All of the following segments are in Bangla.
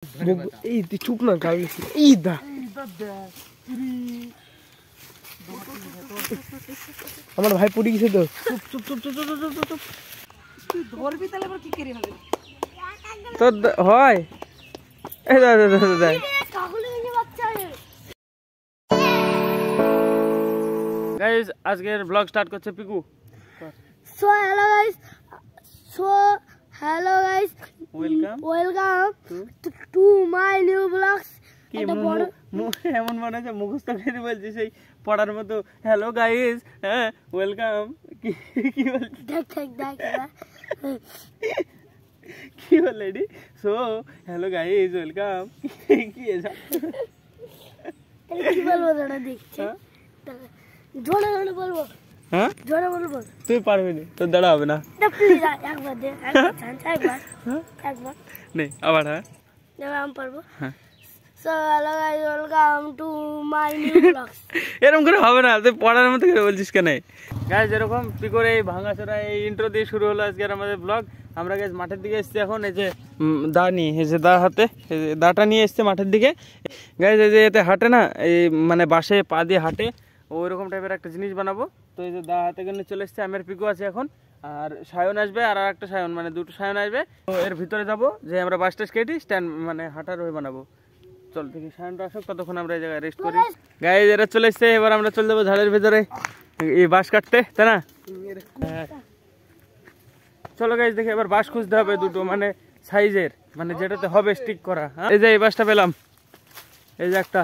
এই তুই চুপ না গাড়ি এই দা আমার ভাই পড়ে গেছে তো চুপ চুপ চুপ চুপ চুপ চুপ চুপ তুই ধরবি তাহলে আবার কি করে হবে তো হয় এই দা দা দা দা কাকুলি নিয়ে বাচ্চা গাইস আজকের ব্লগ স্টার্ট করছে Piku so hello guys welcome to my new blogs কি এমন মনে হচ্ছে মুখস্থ করে বলছিস সেই পড়ার মতো হ্যালো গাইস হ্যাঁ ওয়েলকাম কি কি বলছিস দেখ কি বললি সো হ্যালো গাইস ওয়েলকাম কি এসা কি বলবো দাঁড়া দেখছি জোরে জোরে বলবো হ্যাঁ জোরে বলবো তুই পারবি না তোর দাঁড়া হবে না প্লিজ একবার দে একবার নেই আবার হ্যাঁ আমি পারবো হ্যাঁ so hello guys welcome to my new blogs এরকম করে হবে না তুই পড়ার মতো করে বলছিস কেন গাইস এরকম পিকোর এই ভাঙাচোরা এই ইন্ট্রো দিয়ে শুরু হলো আজকের আমাদের ব্লগ আমরা গাইস মাঠের দিকে এসেছি এখন এই যে দা নিয়ে এই যে দা হাতে দাটা নিয়ে এসছে মাঠের দিকে গাইস এই যে এতে হাঁটে না এই মানে বাসে পা দিয়ে হাঁটে ওইরকম টাইপের একটা জিনিস বানাবো তো এই যে দা হাতে করে চলে এসছে আমের পিকো আছে এখন আর সায়ন আসবে আর একটা সায়ন মানে দুটো সায়ন আসবে তো এর ভিতরে যাবো যে আমরা বাসটা কেটে স্ট্যান্ড মানে হাঁটার হয়ে বানাবো চল দেখি সায়নটা আসুক ততক্ষণ আমরা এই জায়গায় রেস্ট করি গাইস এরা চলে এসছে এবার আমরা চলে যাবো ঝাড়ের ভিতরে এই বাঁশ কাটতে তাই না চলো গাইস দেখি এবার বাঁশ খুঁজতে হবে দুটো মানে সাইজের মানে যেটাতে হবে স্টিক করা এই যে এই বাঁশটা পেলাম এই যে একটা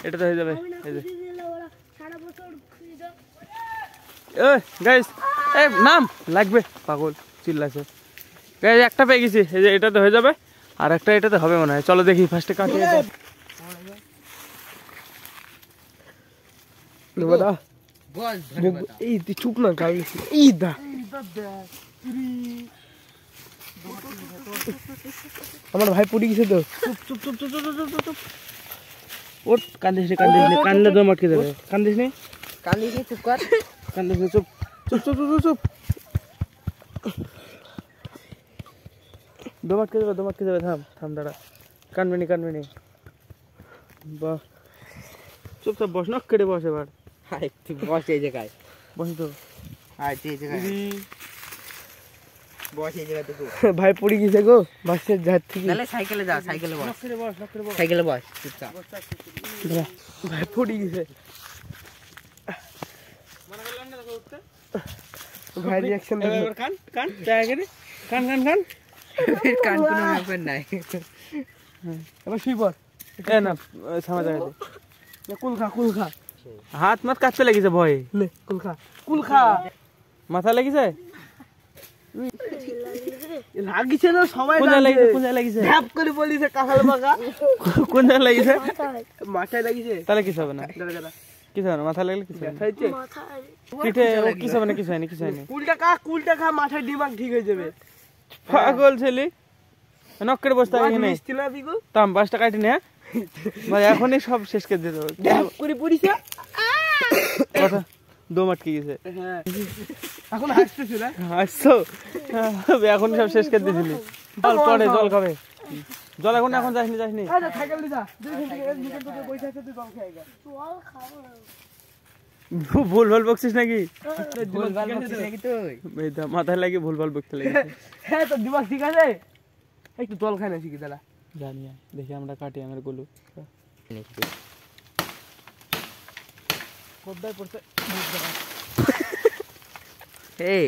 এটাতে হয়ে যাবে এই যে গাইস এই নাম লাগবে পাগল চিল্লাছে গাইস একটা পেয়ে গেছি এই যে এটাতে হয়ে যাবে আর একটা এটাতে হবে মনে হয় চলো দেখি ফার্স্টে কাটি এই তুই চুপ না গাড়ি এই দা আমার ভাই পড়ে গেছে তো চুপ চুপ চুপ চুপ চুপ চুপ ওর কান্দিস নি কান্দলে দম আটকে যাবে কান্দিস নি চুপ কর কান্দিস নি চুপ চুপ চুপ চুপ চুপ দম আটকে যাবে থাম দাঁড়া কানবে নি বাহ চুপচাপ বস না কেটে বস এবার তুই বস এই জায়গায় বস তো এই জায়গায় বস এই জায়গায় তো ভাই পড়ে গেছে গো বাসের ঝাড় থেকে তাহলে সাইকেলে যা সাইকেলে বস চুপচাপ ভাই পড়ে গেছে মনে করলাম না তোকে উঠতে ভাই রিঅ্যাকশন এবার কান জায়গা করে কান কোনো ব্যাপার নাই এবার শুই পড় এ না সামা জায়গা দে কুল খা হাত মাত কাটতে লেগেছে ভয় লে কুল খা মাথা লেগেছে লাগিছে না সবাই কোন লাগিছে ঢাপ করে বলিছে কাহাল বাগা কোন জায়গা লাগিছে মাথায় লাগিছে তাহলে কিছু হবে না কিছু হবে না মাথা লাগলে কিছু হবে পিঠে কিছু হবে না কিছু হয়নি কুলটা খা মাথায় দিমাগ ঠিক হয়ে যাবে পাগল ছেলে নক্কের বসতে হবে না তাম 5 টাকা কাটি না ভাই এখনই সব শেষ করে দিতে হবে ঢাপ করে পড়িছে কথা দম আটকে গেছে এখন হাসতেছ না হাসছো এখন সব শেষ করে দিছিলি জল পড়ে জল খাবে জল এখন যাসনি আরে সাইকেল দি যা বসে আছে তুই জল খেয়ে গা জল খাবো ভুল বকছিস নাকি তুই মাথায় লাগে ভুল বকতে লাগে হ্যাঁ তো দিমাগ ঠিক আছে একটু জল খাই না শিখি দাদা জানি দেখি আমরা কাটি আমার গলু কোথায় পড়ছে এই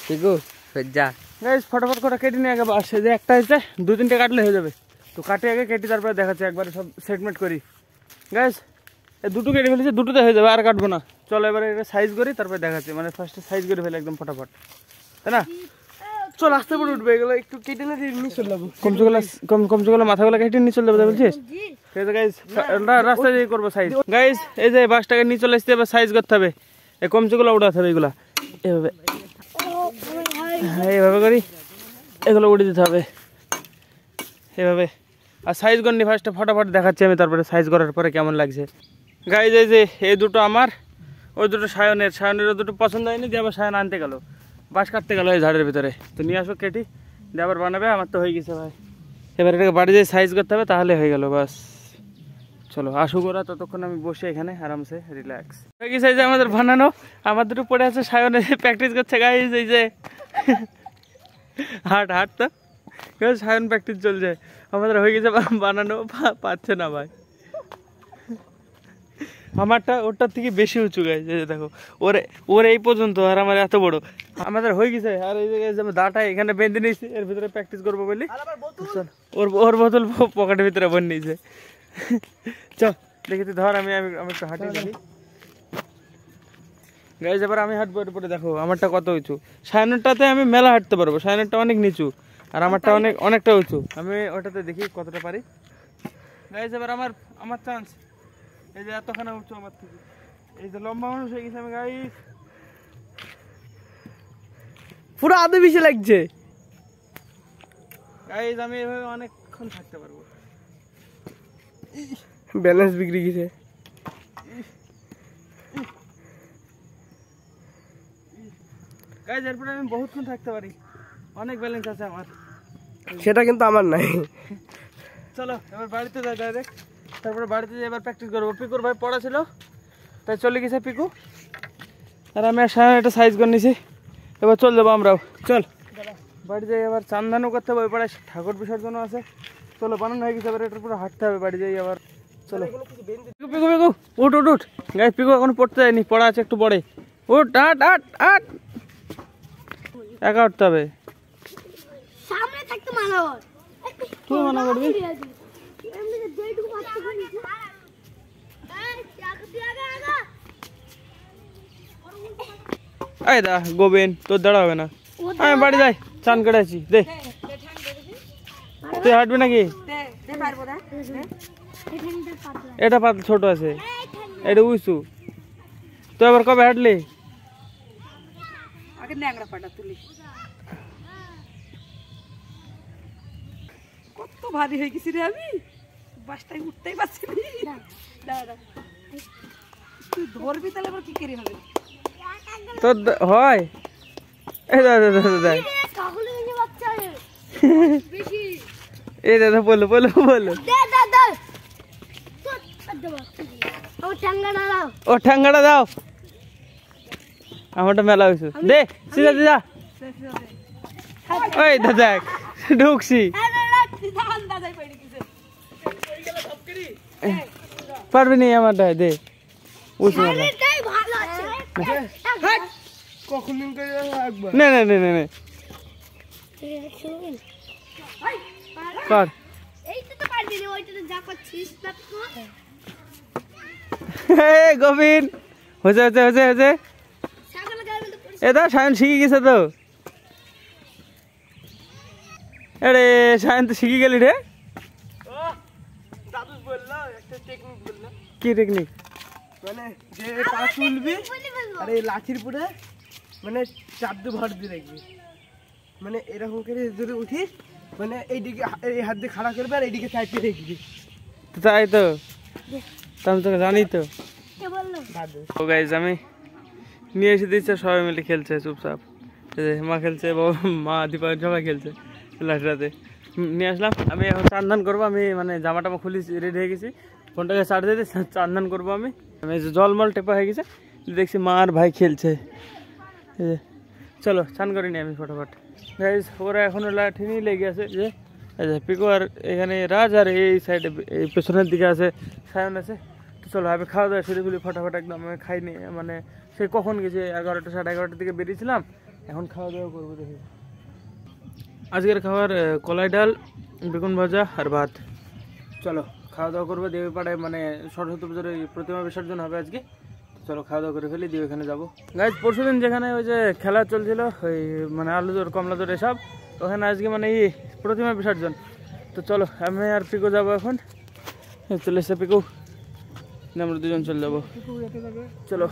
ঠিকু যা গাইস ফটাফট করে কেটে নিয়ে আগে বাস যে একটা হয়েছে 2-3টা কাটলে হয়ে যাবে তো কাটে আগে কেটে তারপরে দেখাচ্ছি একবারে সব সেটমেন্ট করি গাইস এই দুটো কেটে ফেলেছে দুটোতে হয়ে যাবে আর কাটবো না চলো এবারে এটা সাইজ করি তারপরে দেখাচ্ছি মানে ফার্স্টে সাইজ করে ফেলে একদম ফটাফট তাই না চল আস্তে করে উঠবে এগুলো একটু কেটে নিয়ে চলে যাবো কমচুগুলো মাথাগুলো কেটে নিয়ে চলে যাবো বলছিস ঠিক আছে গাইস রাস্তা দিয়ে করবো সাইজ গাইস এই যে বাসটাকে নিয়ে চলে আসতে এবার সাইজ করতে হবে এই কমচুগুলো উঠাতে হবে এগুলা এইভাবে করি এগুলো উঠে দিতে হবে এভাবে আর সাইজ করনি ফার্স্টে ফটাফট দেখাচ্ছি আমি তারপরে সাইজ করার পরে কেমন লাগছে গাইজ এই যে এই দুটো আমার, ওই দুটো সায়নের, সায়নের দুটো পছন্দ হয়নি দিয়ে আবার সায়ন আনতে গেল, বাঁশ কাটতে গেল এই ঝাড়ের ভিতরে। তো নিয়ে আসো কেটি দিয়ে আবার বানাবে। আমার তো হয়ে গেছে ভাই, এবার এটাকে বাড়ি যেয়ে সাইজ করতে হবে, তাহলে হয়ে গেল বাস। চলো আসুক ওরা, ততক্ষণ আমি বসে এখানে আরামসে রিল্যাক্স হয়ে গেছে। এই যে আমাদের বানানো, আমার দুটো পড়ে আছে, সায়নে প্র্যাকটিস করছে গাইজ। এই যে হাট হাট তো সায়ন প্র্যাকটিস চলছে, আমাদের হয়ে গেছে বানানো, পাচ্ছে না ভাই। আমারটা ওরটার থেকে বেশি উঁচু গাইজ, এই যে দেখো ওর এই পর্যন্ত, আর আমার এত বড়। আমাদের হয়ে গেছে। আর এই জায়গায় যে দাঁটা এখানে বেঁধে নিয়েছি, এর ভিতরে প্র্যাকটিস করবো বলি। ওর বোতল পকেটের ভিতরে বন নিয়েছে। চল দেখি তুই ধর, আমি একটু হাঁটি দেখি গাইজ। এবার আমি হাঁটবো, এর পরে দেখো আমারটা কত উঁচু। সায়নেরটাতে আমি মেলা হাঁটতে পারবো, সায়নেরটা অনেক নিচু আর আমারটা অনেকটা উঁচু। আমি ওটাতে দেখি কতটা পারি গাইজ। এবার আমার চান্স। এই যে এতখানা উঁচু আমার থেকে, এই যে লম্বা মানুষ হয়ে গেছে আমি গাইজ, পুরো আদে বেশি লাগছে গাইজ। আমি এভাবে অনেকক্ষণ থাকতে পারবো। ব্যালেন্স বিগড়ে গেছে। গাইজ এরপরে আমি বহুতক্ষণ থাকতে পারি, অনেক ব্যালেন্স আছে আমার। সেটা কিন্তু আমার নাই। চলো এবার বাড়িতে যাই ডাইরেক্ট, তারপরে বাড়িতে যাই এবার প্র্যাকটিস করবো। পিকুর ভাই পড়া ছিল তাই চলে গেছে পিকু, আর আমি আর সামনে একটা সাইজ করে নিছি। এবার চল যাবো আমরাও, চল বাড়ি যাই। এবার চান্দানও করতে হবে, ওই পাড়ায় ঠাকুর বিসর্জনও আছে। চলো বানানো হয়ে গেছে, এবার এটার পুরো হাঁটতে হবে বাড়ি যাই আবার। চলো পিকু পিকু পিকু উঠ উঠ উঠ গাইজ। পিকু এখন পড়তে যায়নি, পড়া আছে একটু পরে। উঠ আট আট আট, একা উঠতে হবে। সামনে থাকতে মানা কর, তুই মানা করবি? এই দা গোবিন, তোর দাঁড়া হবে না, আমি বাড়ি যাই, চান করে আছি। দে তুই হাঁটবি নাকি? এটা পাতলা ছোট আছে, এটা উঁচু। তুই আবার কবে হাঁটলি? কত ভারী হয়ে গেছি রে, আমি বাসটাই উঠতেই পারছি না। তুই ধরবি তাহলে আবার কি করে হবে? তোর হয় এই দাদা দাদা, এই দাদা বলো বলো বলো। ও ঠাঙ্গাটা দাও, আমারটা মেলা হয়েছে। দে সিধা দিদা, ওই দাদা ঢুকছি। পারবি নি আমারটা, দে উঁচু না না না না না কর। গোবিন হয়েছে হয়েছে হয়েছে হয়েছে। এটা সায়ন শিখে গেছে তো, আরে সায়ন তো শিখে গেলি রে। কি টেকনিক? মানে যে পা তুলবি আর এই লাঠির পুরে মানে চারটে ভর দিয়ে রাখবি, মানে এরকম করে যদি উঠিস, মানে এইদিকে এই হাত দিয়ে খাড়া করবে আর এইদিকে চাইতে দেখবি। তাই তো, আমি তোকে জানি তো। ও গাইজ আমি নিয়ে এসে দিচ্ছে, সবাই মিলে খেলছে চুপচাপ। মা খেলছে, মা দীপা সবাই খেলছে লাঠিটাতে। নিয়ে আসলাম, আমি এখন চান্দান করবো। আমি মানে জামা টামা খুলি রেডি হয়ে গেছি, ফোনটাকে চার্জ দিয়ে চান্দান করবো। আমি জলমল টেপা হয়ে গেছে, দেখছি মা আর ভাই খেলছে। চলো চান করিনি আমি ফটাফট। গাইজ ওরা এখনো লাঠি নিয়ে লেগে আছে, যে পিকো আর এখানে রাজ, আর এই সাইডে এই পেছনের দিকে আছে সায়ন আছে। তো চলো আমি খাওয়া দাওয়া সেদিগুলি ফটাফট একদম। আমি খাইনি, মানে সে কখন গেছে 11টা 11:30 দিকে বেরিয়েছিলাম, এখন খাওয়া দাওয়া করবো দেখি। আজকের খাবার কলাই ডাল, বেগুন ভাজা আর ভাত। চলো খাওয়া দাওয়া করবো। দেবী পাড়ায় মানে সরস্বতী পুজোর প্রতিমা বিসর্জন হবে আজকে। চলো খাওয়া দাওয়া করে ফেলি, দিয়ে ওখানে যাবো। গাইজ পরশুদিন যেখানে ওই যে খেলা চলছিল, ওই মানে আলুদর কমলাদর এসব, ওখানে আজকে মানে এই প্রতিমা বিসর্জন। তো চলো আমি আর পিকো যাবো এখন। চলে এসে পিকো, আমরা দুজন চলে যাবো। চলো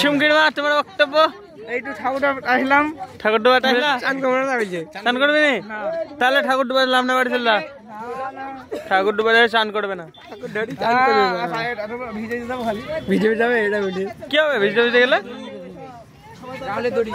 শিমকির মা তোমার বক্তব্য? এইটু ঠাকুর আসলাম, ঠাকুর ডুবাটা আসলা? চান করবো না হয়েছে, চান করবে না? তাহলে ঠাকুর ডুবা লাভ না বাড়ি চললা? ঠাকুর ডুবা চান করবে না? ভিজে যেতাম খালি, ভিজে যাবে এটা ভিজে কি হবে ভিজতে ভিজতে গেলে? গালে দড়ি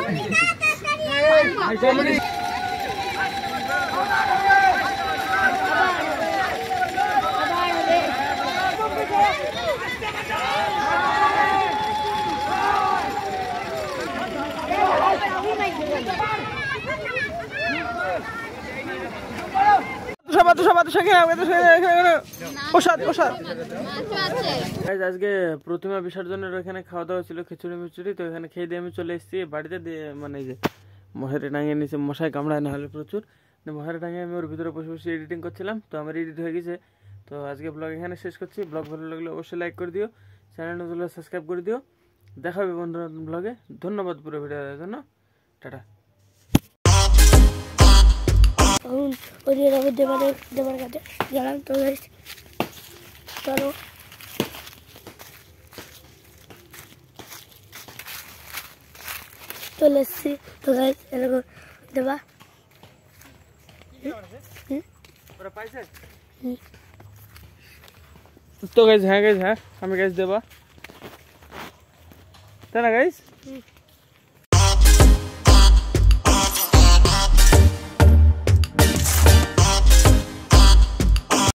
আজকে প্রতিমা বিসর্জনের ওখানে খাওয়া দাওয়া ছিল, খিচুড়ি মিচুড়ি, তো এখানে খেয়ে দিয়ে আমি চলে এসেছি বাড়িতে। দিয়ে মানে যে মশারি টাঙিয়ে নিচে, মশাই কামড়ায় না হলে প্রচুর, মশারি টাঙিয়ে আমি ওর ভিতরে বসে বসে এডিটিং করছিলাম। তো আমার এডিট হয়ে গেছে। তো আজকে ব্লগ এখানে শেষ করছি। ব্লগ ভালো লাগলে অবশ্যই লাইক করে দিও, চ্যানেল নতুন সাবস্ক্রাইব করে দিও। দেখা হবে বন্ধুরা ব্লগে। ধন্যবাদ পুরো ভিডিও দেখার জন্য। টাটা। দেবার কাছে গেলাম, তো চলো চলে এসছি। তো এরকম দেবা তো গাইজ, হ্যাঁ গাইজ, হ্যাঁ আমি গাইজ দেবা, তাই না গাইজ?